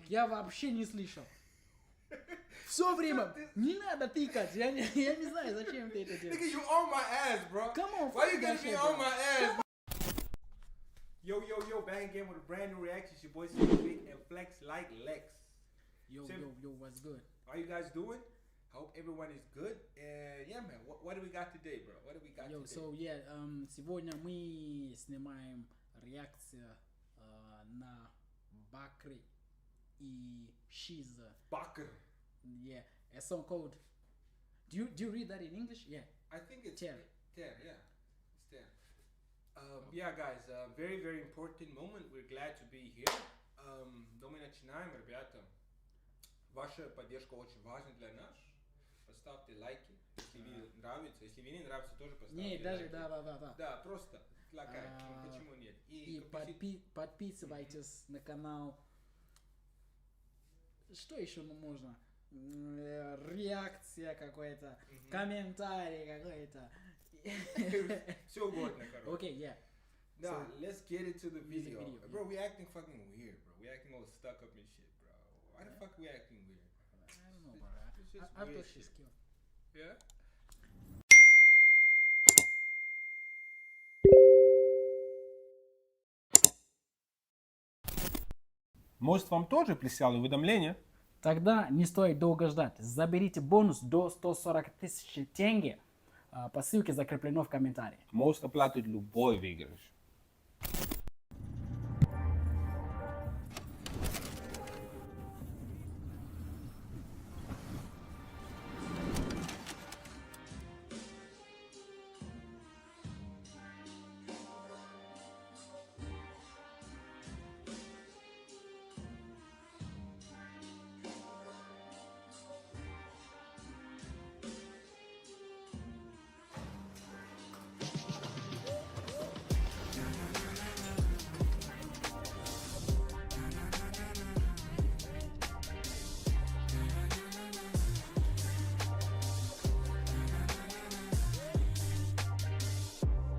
Я вообще не слышал. Все время. Не надо тыкать. Я не знаю, зачем ты это Nigga, делаешь. you on my ass, bro. Come on, Why fuck you that gotta be shit, on bro. my ass? Yo, back again with a brand new reaction. It's your boy Big and Flex like Lex. Yo, what's good? How you guys doing? Hope everyone is good. And yeah, man, what do we got today, bro? What do we got Yo, today? so yeah, сегодня мы снимаем реакцию на Bakri и Shiza. Bakr. Yeah, a song called. Do you read that in English? Yeah. I think it's Ter. Ter, yeah. It's Ter. Yeah, guys, very, very important moment. We're glad to be here. Но мы начинаем, ребята. Ваша поддержка очень важна для нас. Поставьте лайки, если видео нравится. Если не нравится, тоже поставьте Не, даже, лайки. да. Да, просто лайкай. Почему нет? И подписывайтесь на канал. Что еще можно? Реакция какой-то, комментарий какой-то. Все угодно, короче. Okay, yeah. Nah, So, let's get into the music video. video, Bro, we acting fucking weird, bro. We acting all stuck up and shit, bro. Why the fuck we acting weird? I don't know, bro. It's just I weird thought she's shit. cute. Yeah? Может, вам тоже прислали уведомление? Тогда не стоит долго ждать. Заберите бонус до 140 тысяч тенге по ссылке закреплено в комментарии. Может оплатить любой выигрыш.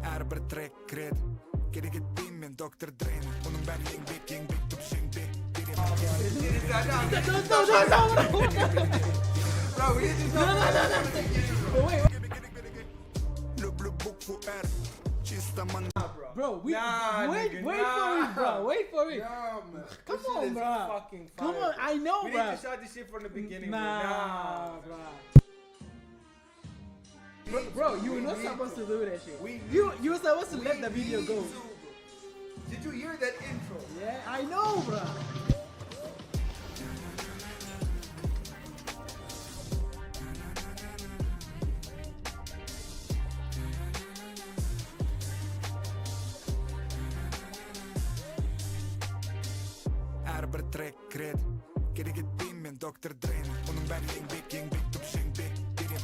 Her bir track kiredi Geri gittiğim men Dr. Dre'nin Bunun ben yang big tutuşun big Birim Bro, we need to Люблю букву R Чисто ман Bro, Nah, wait nigga, for nah. it, bro. Wait for it. Yeah, man. Come This shit on, is bro. fucking fire, Come on, bro. I know, We bro. need to start this shit from the beginning, Nah, bro. bro, you were not supposed to do that shit. You were supposed to let the video go. Did you hear that intro? Yeah, I know, bro. Her bir track kiredi Geri gittiğim men Dr. Dre'nin Bunun ben yang big tutuşun big Birim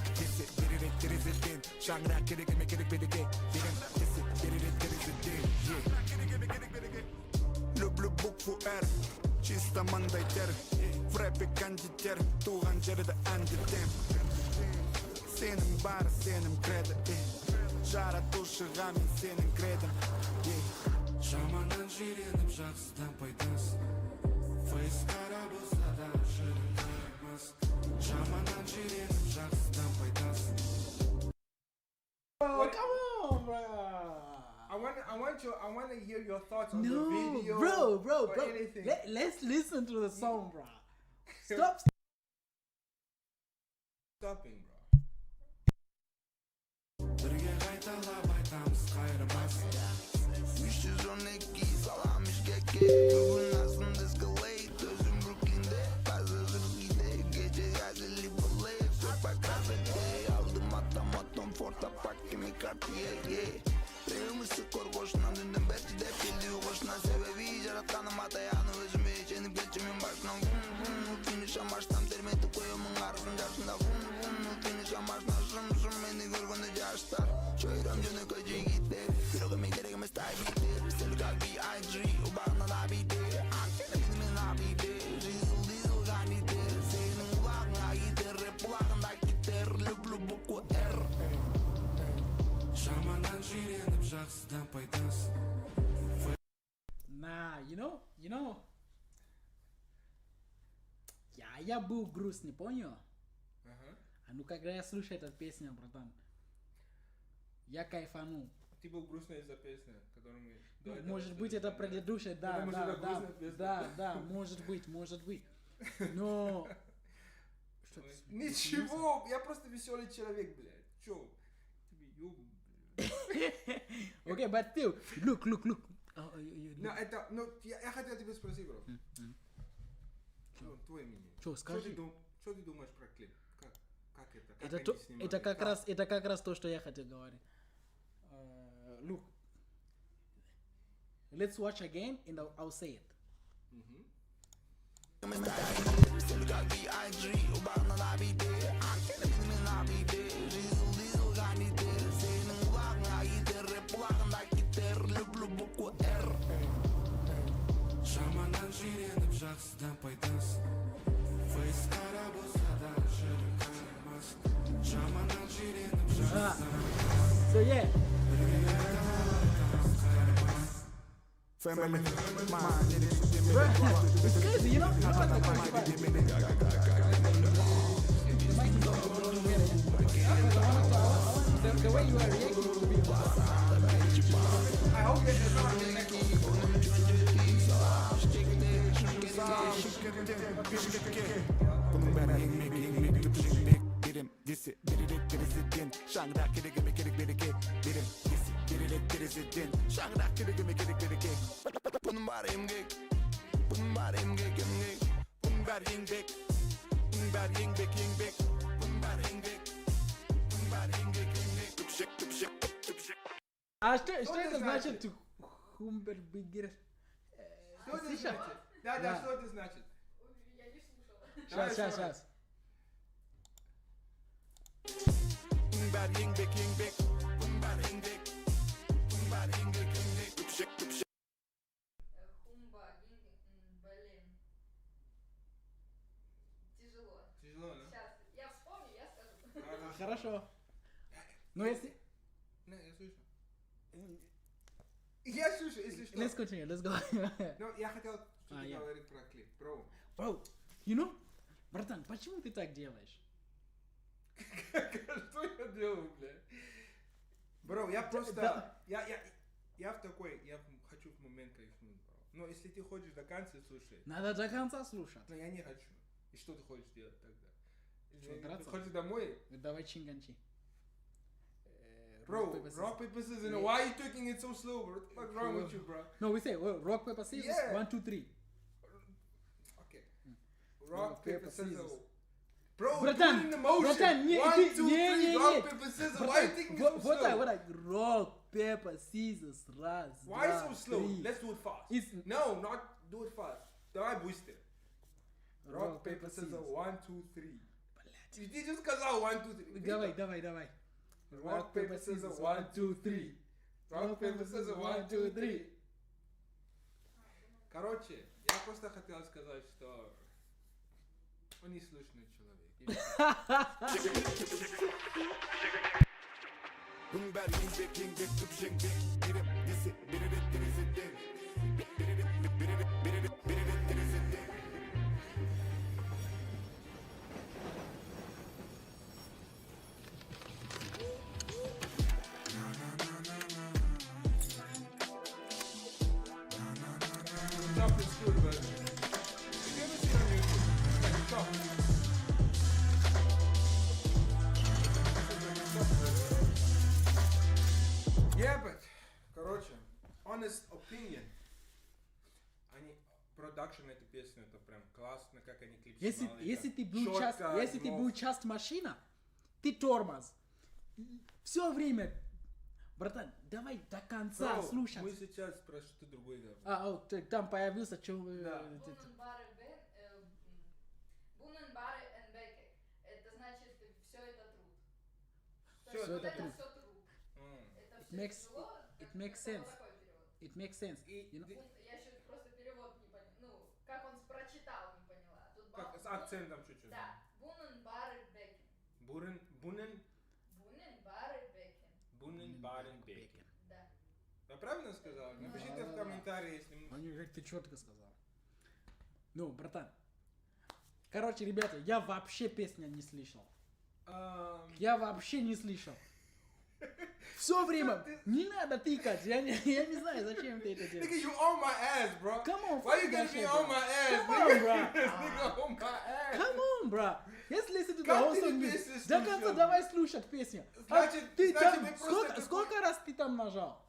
biri reddirizdin Şangırak gerek bedege Birim biri reddirizdin Люблю букву R Чисто мандай тер В рэпе кондитер Туған жерді әндетем Сенің бар, сенің креdo Жаратушыға мен сенің кредом Жаманнан жиреніп жақсыдан пайдасы Фейс қара болса да жырын қарамас Жаманнан жиреніп жақсыдан пайдасы Bro, come on, bro. I want to hear your thoughts on the No, video. bro. or anything. Let's listen to the song, bro. Stop. Stopping, bro. Бірге қайталап айтамыз қайырмас 312 саламыш кеке Бүгін астымды Escalade Өзім Brooklyn'de Қазір Жыргиде Gece газели Blade Все по красоте Алдым атам Форта паккими Cartier Преумысы кор қошынан Үндім бәтті деп келді қошынан Себебі жаратқаным атаяны өзіме Женіп кетшімен башынан Фinish амаштам терметіп қойымын арысын жарсында Finish амашына жым Мені көргенде жаштар Шойрам жөнөкө жигиттер Жүрегіме керек емес тайбиттер Сел как B.I.G. Убағына да биттер Менімен абиттер Дизл ғанитер Сенің ұлағыңа кетер Рэп бұлағында кетер Люблю букву R Жаманнан жиреніп жақсыдан пайдасы Nah, you know. я был грустный, понял? Ага. А ну когда я слушаю эту песню, братан, я кайфанул. Ты был грустный из-за песни, которую мы... до Ну, этого может быть, слышали, это предыдущая, да, Потому что да, это да, грустная песня. да, может быть. Но... Что ты Ничего, я просто веселый человек, блядь. Чё? Тебе ёб, блядь. Okay, but still, look. Ну, это, ну, я хотел тебя спросить, бро. Ну, твое мнение. Чё, скажи. Что ты думаешь про клип? Как это? Как Это, они то, снимали? это как раз то, что я хотел говорить. Look, let's watch again and I'll say it. Жаманнан жиреніп жақсыдан пайдасы Фейс қара болса да жыры қарамас Жаманнан жиреніп жақсыдан So yeah, it's crazy, you know what the crazy part? The way you are reacting to me. I hope that it's not the next Bunun ben ekmek tüpüşek derim disi dirisin şangrak kirigimi kirik birike derim disi dirisin şangrak kirigimi kirik birike bunun var emgek bunun var emgek bunun var yengbek bunun var yengbek bunun var yengbek bunun var yengbek tüpüşek А что это значит? Хумбер Бигер. Что это Слышал? значит? Да, Да. что это значит? Я не слушала. Сейчас. bunun var yengbek bunun var yengbek bunun var yengbek tüpüşek Хумба, блин. Тяжело. Тяжело, да? Сейчас, я вспомню, я скажу. Хорошо. Но если... Не, я слышу. Я слышу, если что. Let's continue, let's go. Ну, я хотел что-то я. говорить про клип. Бро. Bro, you know, братан, почему ты так делаешь? Что я делаю, блядь? Бро, я просто... да. Я в такой... Я хочу в момент кайфнуть, бро. Но если ты хочешь до конца слушать, Надо до конца слушать. но я не хочу. И что ты хочешь делать тогда? Что, Ты драться? хочешь домой? Давай чинганчи. Bro, rock, paper, scissors, and why are you taking it so slow, bro? What the fuck's wrong with you, bro? No, we say rock, paper, scissors, Yeah. 1, 2, 3. Okay. Rock, paper, paper, scissors. scissors. Bro, Братан, do it in the motion. братан, не, 1, ты- 2, не, 3, rock, paper, scissors. Why are you taking it so Вот slow? так, rock, paper, scissors, раз, Why два, so slow? три. Let's do it fast. It's- No, not do it fast. Давай быстро. Rock, Rock, paper, paper, scissors. scissors. 1, 2, 3. Блядь. Ты just сказал 1, 2, 3. Давай. Rock, paper, scissors. 1, 2, 3. Rock, paper, scissors. 1, 2, 3. Короче, я просто хотел сказать, что он неслышный человек. bunun var yengbek tüpüşek derim disi dirisin Chop is good, but if you ever see on YouTube, it's like a chop. Yeah, but, короче, honest opinion. Они, продакшн этой песни, это прям классно, как они клип снимали. Если там ты был чётко, часть, если ты мов. был часть машина, ты тормоз. Все время, братан, давай до конца Bro, слушать. мы сейчас про что-то другое говорим. Там появился, что... Да. Буненбары Энбеке. Это значит, все это труд. То Всё есть это вот это труд. все труд. Это It все makes- тяжело. it makes Это sense. вот такой перевод. It makes sense. И- You know? Я еще просто перевод не поняла. Ну, как он прочитал, не поняла. Тут Как, с акцентом чуть-чуть. Да. Буненбары Бекен. Бурен, Буненбары Бекен. Бунен, Барен, Бекен. Да. Я правильно сказал? Напишите в комментарии, если... Они говорят, ты четко сказал. Ну, братан, Короче, ребята, я вообще песня не слышал. Um, Я вообще не слышал. Все время. Не надо тыкать. Я не знаю, зачем ты это делаешь. nigga, you on my ass, bro. Come on, Why you fuck gonna that be shit, on bro. my ass, Come nigga? on, bro. This nigga on my ass. Come on, bro. Let's listen to the Как whole ты song. не песню До конца слушал? давай слушать песню. Значит, Ты значит, там, ты просто сколько раз ты там нажал?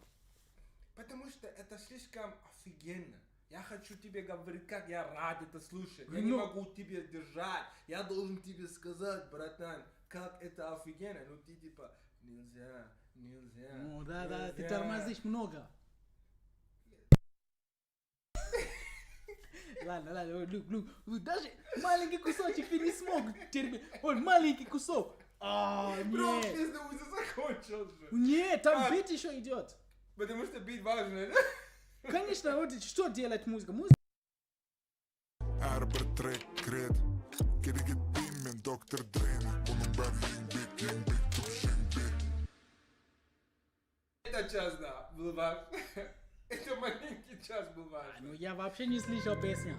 Потому что это слишком офигенно. Я хочу тебе говорить, как я рад это слушать. Я не Ну. могу тебе держать. Я должен тебе сказать, братан, как это офигенно. Ну ты типа, нельзя. Ну да, ты нельзя. тормозишь много. Ладно, Люк, даже маленький кусочек ты не смог терпеть. Ой, маленький кусок. Бро, Нет. пизда уже закончил же. Нет, там А. бит еще идет. Потому что бит важный, да? Конечно, вот что делает музыка? Музыка. Әрбір трек кіреді керегі мен доктор дрейні бұның бәрі еңбек түпшеңбек. Этот час, да, был важный. Это маленький час был важный. Ну я вообще не слышал песню.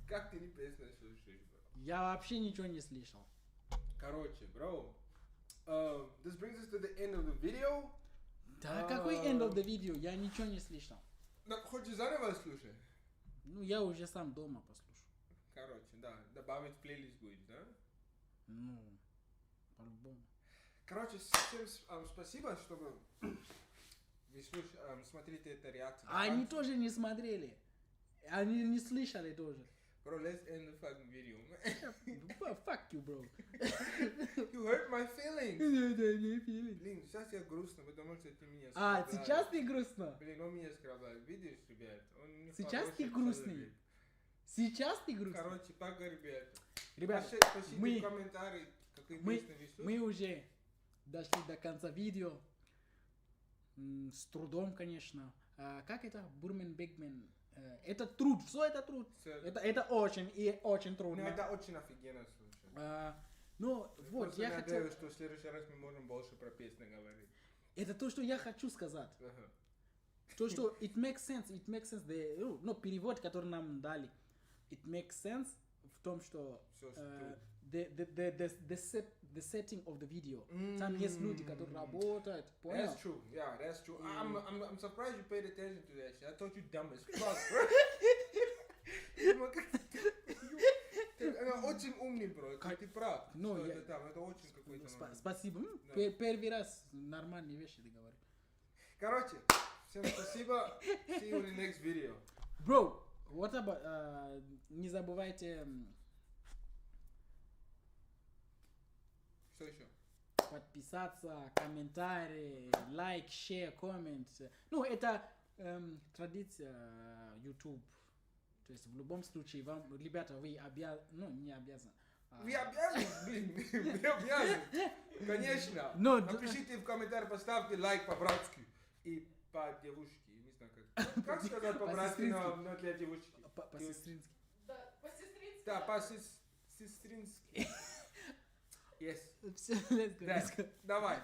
Как ты не песню слушаешь, бро? Я вообще ничего не слышал. Короче, bro, this brings us to the end of the video. Да какой end of the video? Я ничего не слышал. Ну, хочешь заново слушать? Ну я уже сам дома послушаю. Короче, да, добавить в плейлист будет, да? Ну, по-любому. Короче, всем спасибо, что вы смотрите эту реакцию. Они тоже не смотрели. Они не слышали тоже. Bro, let's end the fucking video, man. Fuck you, bro. You hurt my feelings. Блин, сейчас я грустно, потому что ты меня оскорбляешь. Сейчас ты грустно? Блин, он меня оскорбляет. Видишь, ребят? Он не Сейчас хороший ты грустный? человек. Сейчас ты грустный? Короче, пока, ребят. Ребят, Пишите мы- в комментарии, какие мы, песни вы слушаете. мы уже дошли до конца видео. С трудом, конечно. Как это? Бурмен Бигмен. Это труд, все это труд. Это очень и очень Ну, трудно. это очень офигенно слушать. Ну, вот, Просто я хотел... надеюсь, что в следующий раз мы можем больше про песни говорить. Это то, что я хочу сказать. Ага. То, что it makes sense, ну, перевод, который нам дали. It makes sense в том, что Всё, the setting of the video. Там есть люди, которые работают, понял? That's true. Yeah, that's true. I'm surprised you paid attention to that shit. I thought you dumb as fuck, bro. Она очень умный, бро. Ты прав. Ну, что я- это там, это очень какой-то момент. Спасибо. Да. Первый раз нормальные вещи ты говоришь. Короче, всем спасибо. See you in the next video. Bro, what about, не забывайте Что еще? подписаться, комментарии, лайк, share, коммент. Ну, это традиция YouTube. То есть в любом случае вам, ребята, вы ну, не обязаны. Вы обязаны, блин, вы обязаны. Конечно. Но- Напишите в комментариях, поставьте лайк по-братски. И по-девушке. Не знаю, как сказать по-братски, но для девушки. По-сестрински. Да, по-сестрински. Да, по-сестрински. Yes. Все, let's go, Да, let's go. давай.